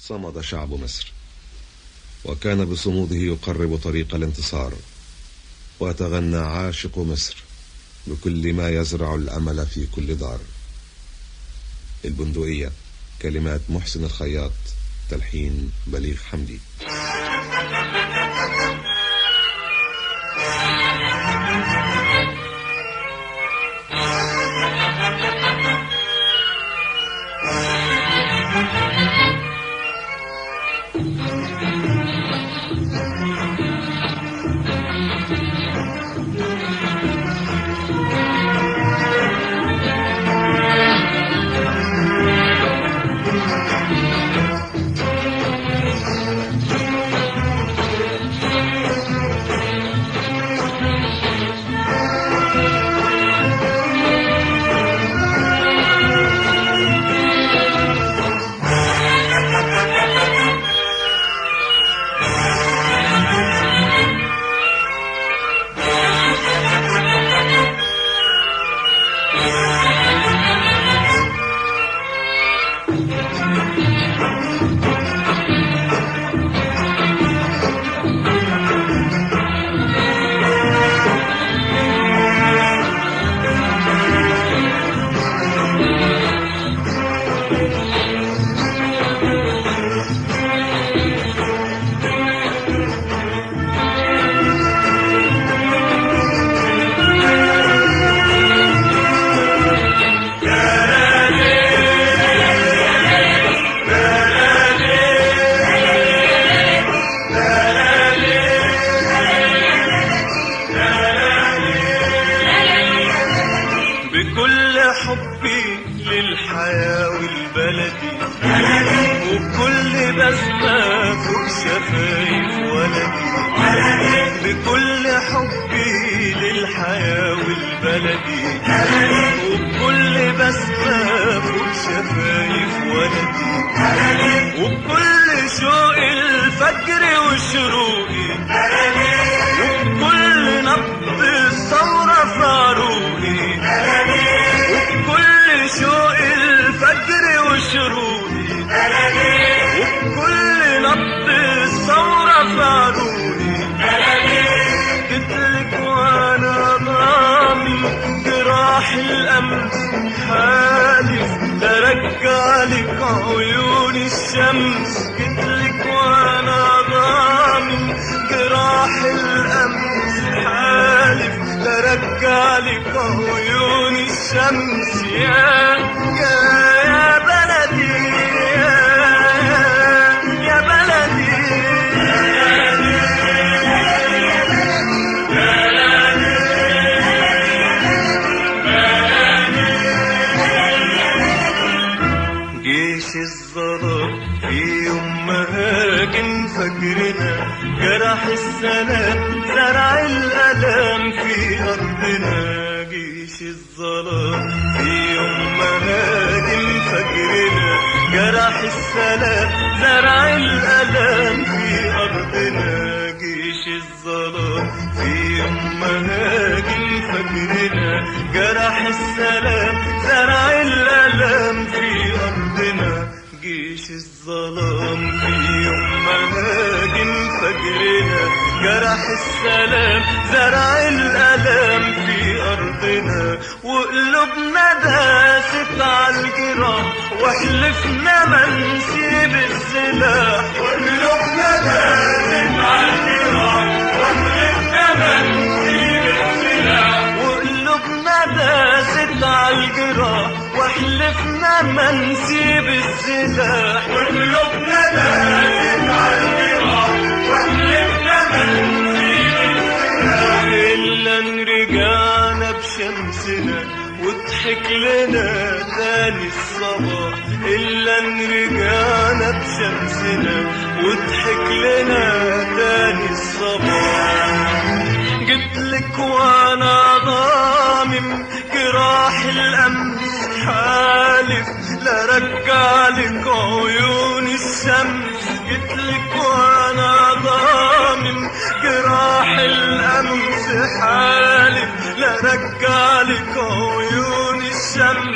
صمد شعب مصر، وكان بصموده يقرب طريق الانتصار، وتغنى عاشق مصر بكل ما يزرع الأمل في كل دار. البندقية، كلمات محسن الخياط، تلحين بليغ حمدي. حبي للحياة والبلدي وبكل بسمة فوق شفايف ولدي، بكل حبي للحياة والبلدي وبكل بسمة فوق شفايف ولدي، وبكل شوق الفجر وشروقي وبكل نبض الثورة في عروقي، وبكل شوق الفجر وشروقي وبكل نبض الثورة في عروقي، جيتلك وانا ضامن جراح الامس حالف لرجعلك عيون الشمس، جيتلك وانا ضامن جراح الامس حالف لرجعلك عيون الشمس. يا بلدي يا بلدي جيش الظلام في يوم ما هاجم فجرنا جرح السلام زرع الألام في أرضنا، جيش الظلام في يوم ما هاجم فجرنا جرح السلام زرع الألام في أرضنا، جيش الظلام في يوم ما هاجم فجرنا جرح السلام زرع الألام في أرضنا، جيش الظلام في يوم ما هاجم فجرنا جرح السلام زرع الألام في أرضنا، وقلوبنا داست على الجراح وحلفنا ما نسيب السلاح، وقلوبنا داست على الجراح وحلفنا ما نسيب السلاح، وقلوبنا داست على الجراح وحلفنا ما نسيب السلاح، وقلوبنا داست على الجراح وحلفنا ما نسيب السلاح، إلا إن رجعنا بشمسنا وضحك لنا تاني الصباح، إلا إن رجعنا بشمسنا وضحك لنا تاني الصباح، جيتلك وانا ضامن جراح الأمس حالف لرجعلك عيون الشمس، جيتلك وانا ضامن جراح الأمس حالف لرجعلك عيون الشمس،